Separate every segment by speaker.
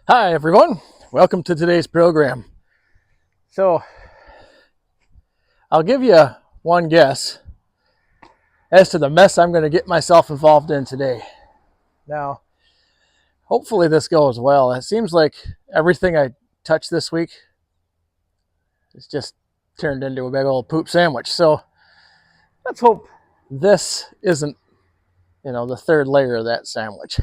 Speaker 1: Hi everyone, welcome to today's program. So I'll give you one guess as to the mess I'm going to get myself involved in today. Now, hopefully this goes well. It seems like everything I touch this week is just turned into a big old poop sandwich. So let's hope this isn't, the third layer of that sandwich.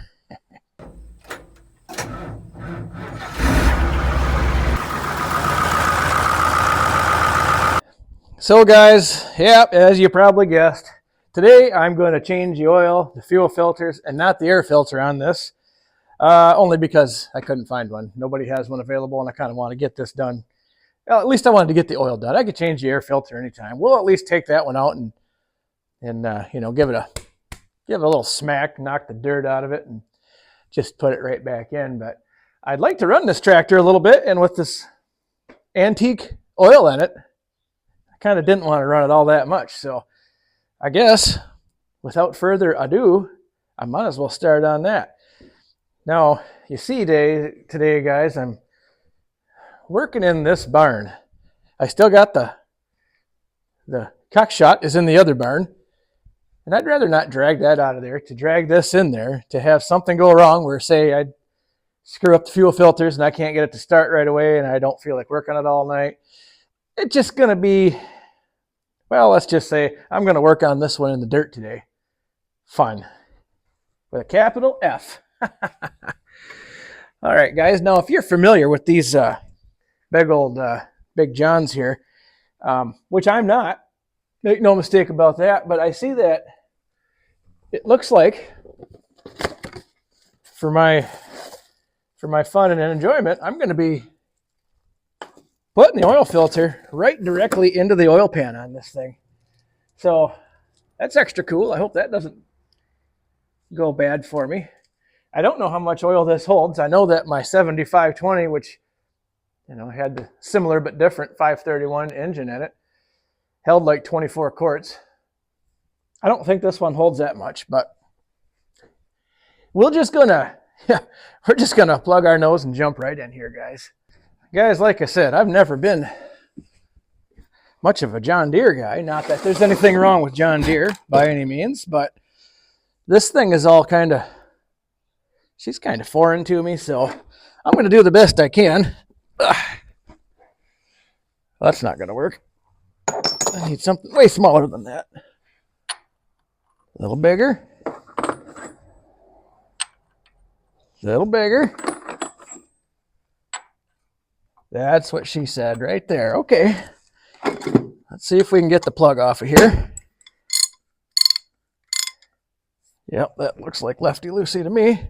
Speaker 1: So guys, as you probably guessed, today I'm going to change the oil, the fuel filters, and not the air filter on this. Only because I couldn't find one. Nobody has one available, and I kind of want to get this done. Well, at least I wanted to get the oil done. I could change the air filter anytime. We'll at least take that one out and give it a little smack, knock the dirt out of it, and just put it right back in. But I'd like to run this tractor a little bit, and with this antique oil in it, I kind of didn't want to run it all that much. So I guess without further ado, I might as well start on that. Now, you see today, guys, I'm working in this barn. I still got the cock shot is in the other barn, and I'd rather not drag that out of there. To drag this in there, to have something go wrong where, say, I'd screw up the fuel filters and I can't get it to start right away and I don't feel like working it all night. It's just going to be, well, let's just say I'm going to work on this one in the dirt today. Fun. With a capital F. All right, guys. Now, if you're familiar with these Big Johns here, which I'm not, make no mistake about that, but I see that it looks like for my fun and enjoyment, I'm going to be putting the oil filter right directly into the oil pan on this thing. So that's extra cool. I hope that doesn't go bad for me. I don't know how much oil this holds. I know that my 7520, which had the similar but different 531 engine in it, held like 24 quarts. I don't think this one holds that much, but we're just gonna plug our nose and jump right in here, guys. Guys, like I said, I've never been much of a John Deere guy. Not that there's anything wrong with John Deere by any means, but this thing is all she's kind of foreign to me, so I'm going to do the best I can. That's not going to work. I need something way smaller than that. A little bigger. A little bigger. That's what she said right there. Okay. Let's see if we can get the plug off of here. Yep, that looks like lefty-loosey to me.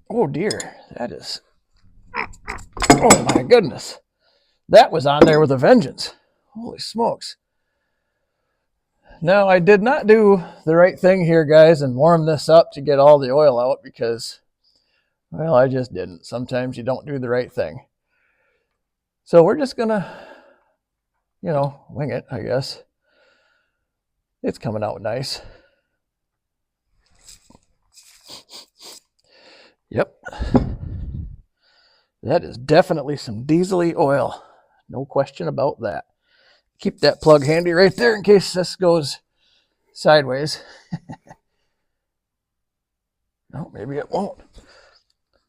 Speaker 1: Oh dear, that is... Oh my goodness. That was on there with a vengeance. Holy smokes. Now, I did not do the right thing here, guys, and warm this up to get all the oil out because, well, I just didn't. Sometimes you don't do the right thing. So we're just going to, wing it, I guess. It's coming out nice. Yep. That is definitely some diesel-y oil. No question about that. Keep that plug handy right there in case this goes sideways. No, maybe it won't.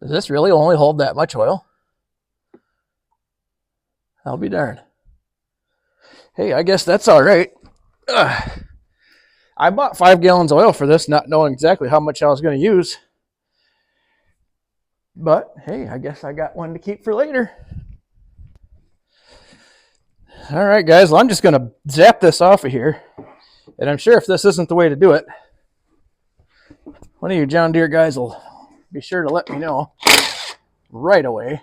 Speaker 1: Does this really only hold that much oil? I'll be darned. Hey, I guess that's all right. I bought 5 gallons of oil for this, not knowing exactly how much I was going to use. But, hey, I guess I got one to keep for later. All right, guys. Well, I'm just going to zap this off of here. And I'm sure if this isn't the way to do it, one of you John Deere guys will be sure to let me know right away.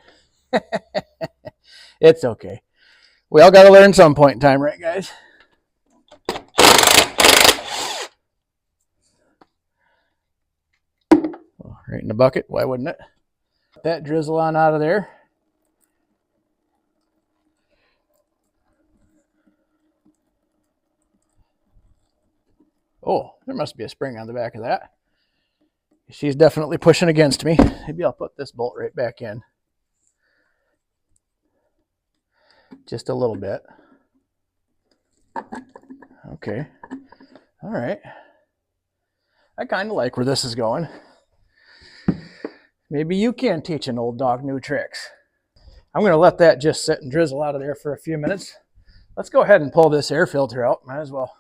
Speaker 1: It's okay. We all got to learn some point in time, right, guys? Oh, right in the bucket. Why wouldn't it? That drizzle on out of there. Oh, there must be a spring on the back of that. She's definitely pushing against me. Maybe I'll put this bolt right back in. Just a little bit. Okay. All right. I kind of like where this is going. Maybe you can teach an old dog new tricks. I'm going to let that just sit and drizzle out of there for a few minutes. Let's go ahead and pull this air filter out. Might as well.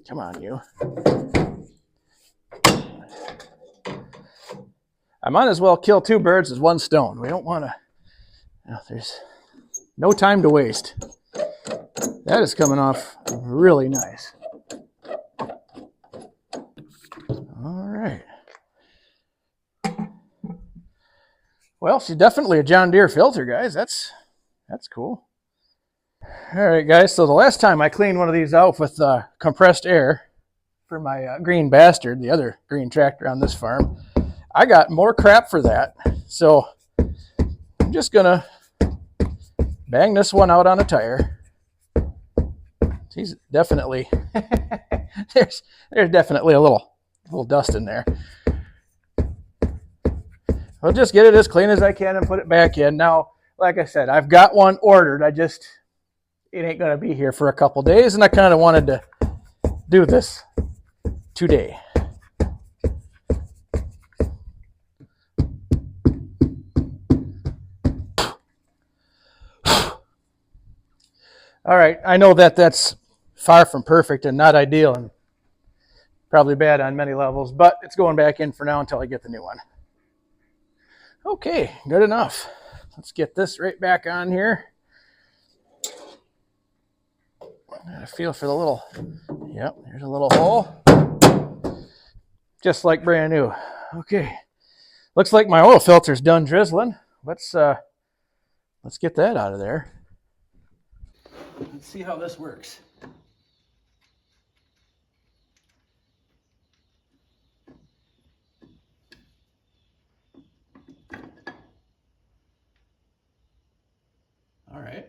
Speaker 1: Come on, you. I might as well kill two birds with one stone. We don't want to... there's no time to waste. That is coming off really nice. All right. Well, she's definitely a John Deere filter, guys. That's cool. All right, guys. So the last time I cleaned one of these out with compressed air for my green bastard, the other green tractor on this farm, I got more crap for that. So I'm just gonna bang this one out on a tire. She's definitely there's definitely a little dust in there. I'll just get it as clean as I can and put it back in. Now, like I said, I've got one ordered. It ain't gonna be here for a couple days, and I kind of wanted to do this today. All right, I know that's far from perfect and not ideal and probably bad on many levels, but it's going back in for now until I get the new one. Okay, good enough. Let's get this right back on here. I feel for the little, yep, there's a little hole. Just like brand new. Okay, looks like my oil filter's done drizzling. Let's get that out of there. Let's see how this works. All right.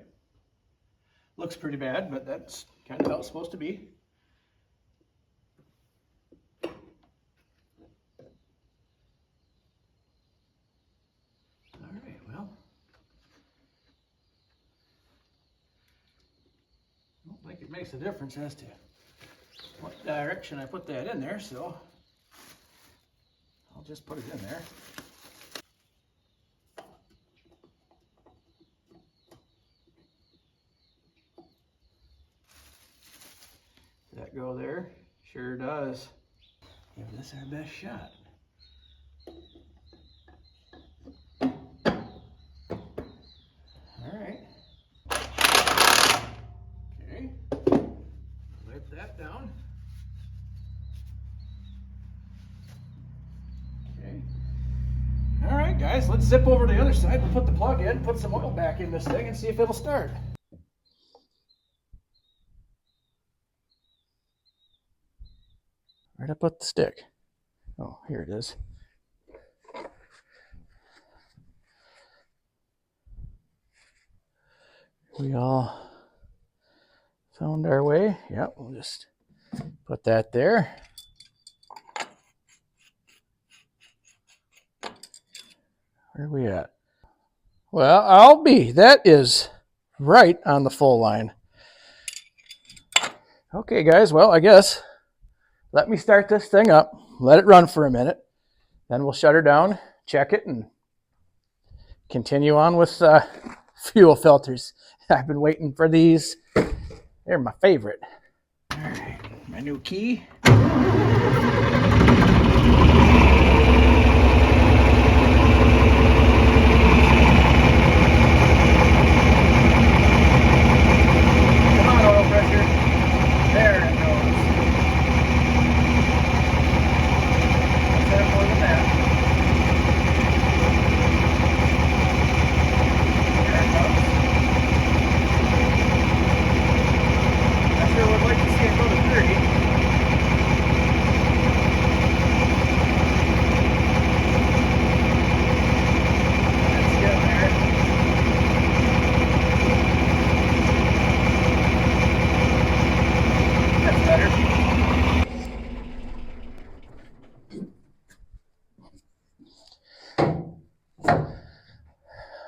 Speaker 1: Looks pretty bad, but that's kind of how it's supposed to be. All right, well. I don't think it makes a difference as to what direction I put that in there, so I'll just put it in there. Does that go there? Sure does. Give this our best shot. All right. Okay. Wipe that down. Okay. All right, guys, let's zip over to the other side. We'll put the plug in, put some oil back in this thing, and see if it'll start. Where'd I put the stick? Oh, here it is. We all found our way. Yep, we'll just put that there. Where are we at? Well, I'll be. That is right on the full line. Okay, guys, well, I guess let me start this thing up, let it run for a minute, then we'll shut her down, check it, and continue on with fuel filters. I've been waiting for these. They're my favorite. All right, my new key.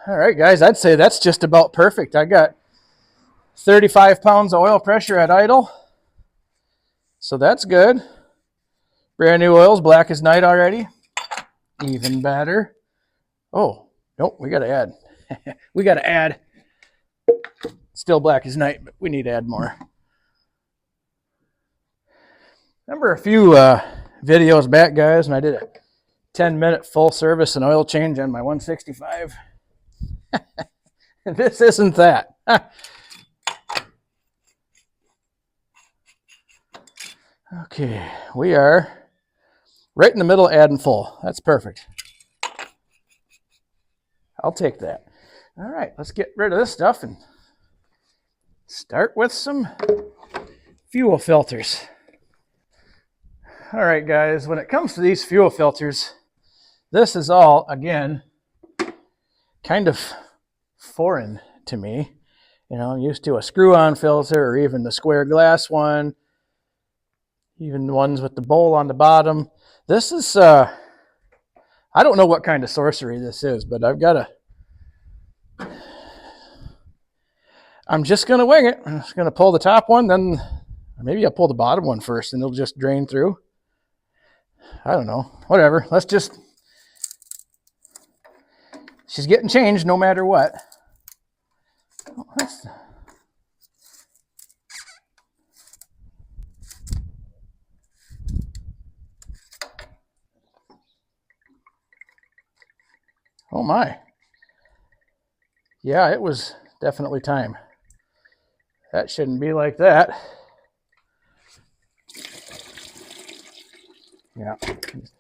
Speaker 1: All right, guys, I'd say that's just about perfect. I got 35 pounds of oil pressure at idle, so that's good. Brand new oil's black as night already. Even better. Oh, nope, we got to add. We got to add. Still black as night, but we need to add more. Remember a few videos back, guys, when I did a 10-minute full service and oil change on my 165? This isn't that. Okay, we are right in the middle, adding full. That's perfect. I'll take that. All right, let's get rid of this stuff and start with some fuel filters. All right, guys, when it comes to these fuel filters, this is all, again, kind of foreign to me. You know, I'm used to a screw-on filter or even the square glass one, even the ones with the bowl on the bottom. This is, I don't know what kind of sorcery this is, but I'm just going to wing it. I'm just going to pull the top one, then maybe I'll pull the bottom one first and it'll just drain through. I don't know. Whatever. She's getting changed no matter what. Oh my. Yeah, it was definitely time. That shouldn't be like that. Yeah,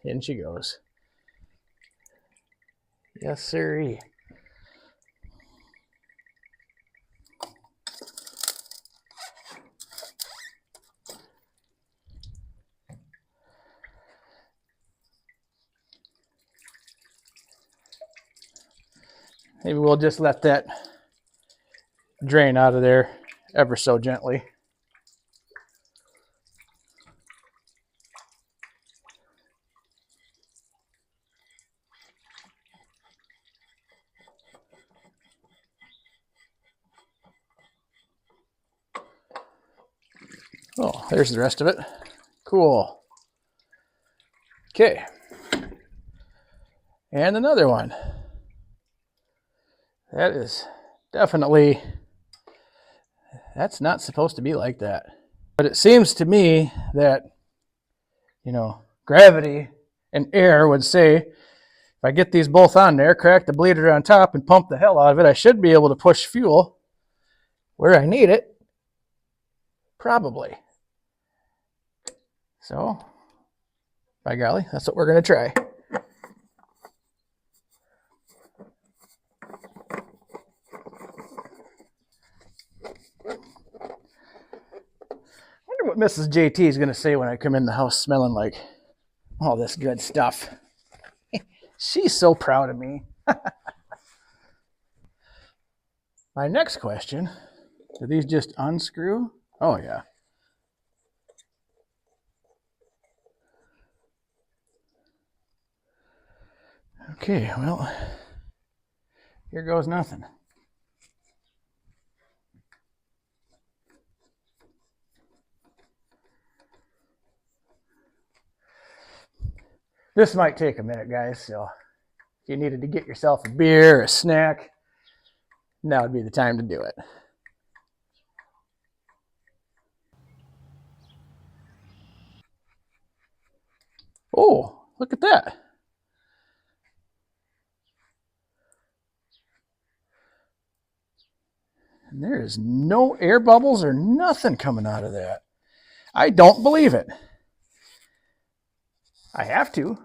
Speaker 1: in she goes. Yes, sirree. Maybe we'll just let that drain out of there ever so gently. Oh, there's the rest of it. Cool. Okay. And another one. That is definitely, that's not supposed to be like that. But it seems to me that, you know, gravity and air would say, if I get these both on there, crack the bleeder on top and pump the hell out of it, I should be able to push fuel where I need it. Probably. So, by golly, that's what we're going to try. I wonder what Mrs. JT is going to say when I come in the house smelling like all this good stuff. She's so proud of me. My next question, do these just unscrew? Oh, yeah. Okay, well, here goes nothing. This might take a minute, guys, so if you needed to get yourself a beer or a snack, now would be the time to do it. Oh, look at that. And there is no air bubbles or nothing coming out of that. I don't believe it. I have to,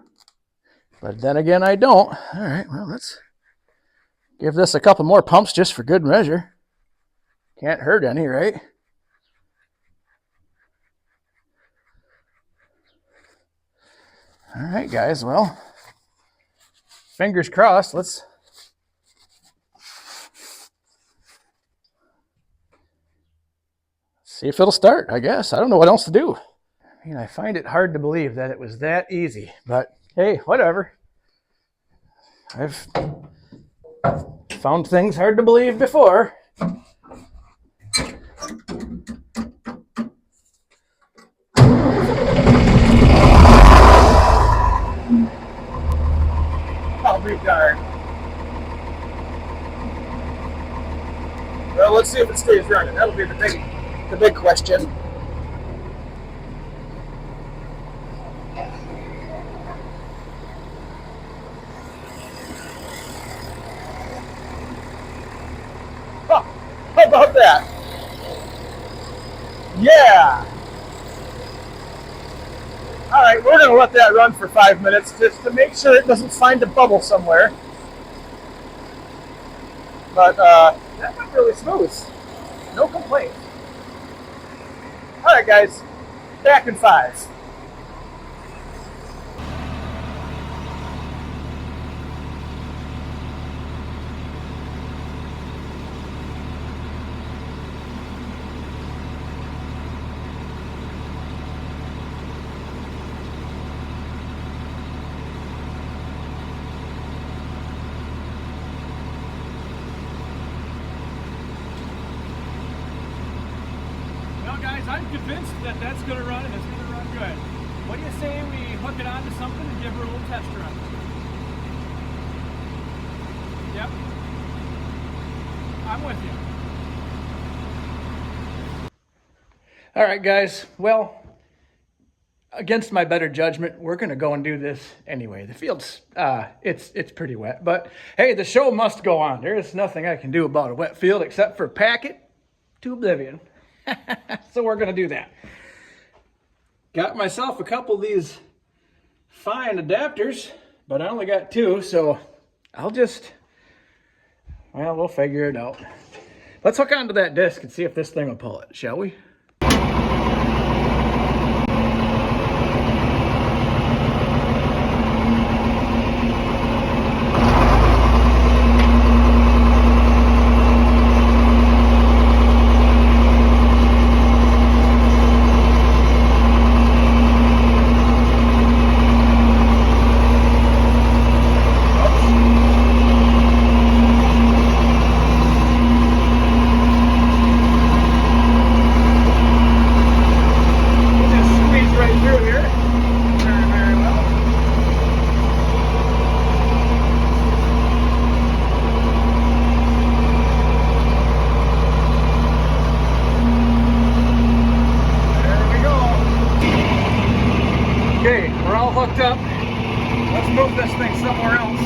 Speaker 1: but then again, I don't. All right, well, let's give this a couple more pumps just for good measure. Can't hurt any, right? All right, guys, well, fingers crossed. Let's see if it'll start, I guess. I don't know what else to do. I mean, I find it hard to believe that it was that easy, but hey, whatever. I've found things hard to believe before. I'll be darned. Well, let's see if it stays running. That'll be the big question. Oh, how about that? Yeah. All right, we're going to let that run for 5 minutes just to make sure it doesn't find a bubble somewhere. But that went really smooth. No complaints. All right, guys, back in 5. Guys, I'm convinced that that's going to run and it's going to run good. What do you say we hook it onto something and give her a little test run? Yep. I'm with you. All right, guys. Well, against my better judgment, we're going to go and do this anyway. The field's, it's pretty wet. But, hey, the show must go on. There is nothing I can do about a wet field except for pack it to oblivion. So we're going to do that. Got myself a couple of these fine adapters, but I only got 2, so we'll figure it out. Let's hook onto that disc and see if this thing will pull it, shall we? Hooked up. Let's move this thing somewhere else.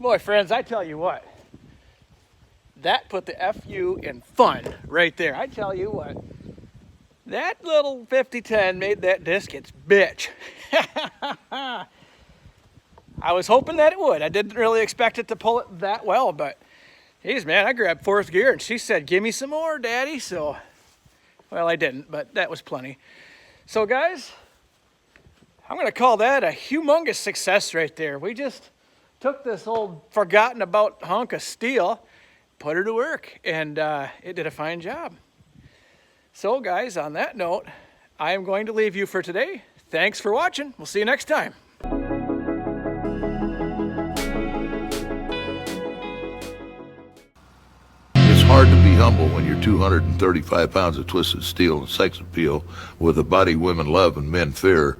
Speaker 1: Boy, friends, I tell you what, that put the FU in fun right there. I tell you what, that little 5010 made that disc its bitch. I was hoping that it would. I didn't really expect it to pull it that well, but geez, man, I grabbed fourth gear and she said, give me some more, Daddy. So, well, I didn't, but that was plenty. So guys, I'm gonna call that a humongous success right there. We just took this old forgotten about hunk of steel, put her to work, and it did a fine job. So guys, on that note, I am going to leave you for today. Thanks for watching. We'll see you next time.
Speaker 2: It's hard to be humble when you're 235 pounds of twisted steel and sex appeal with a body women love and men fear.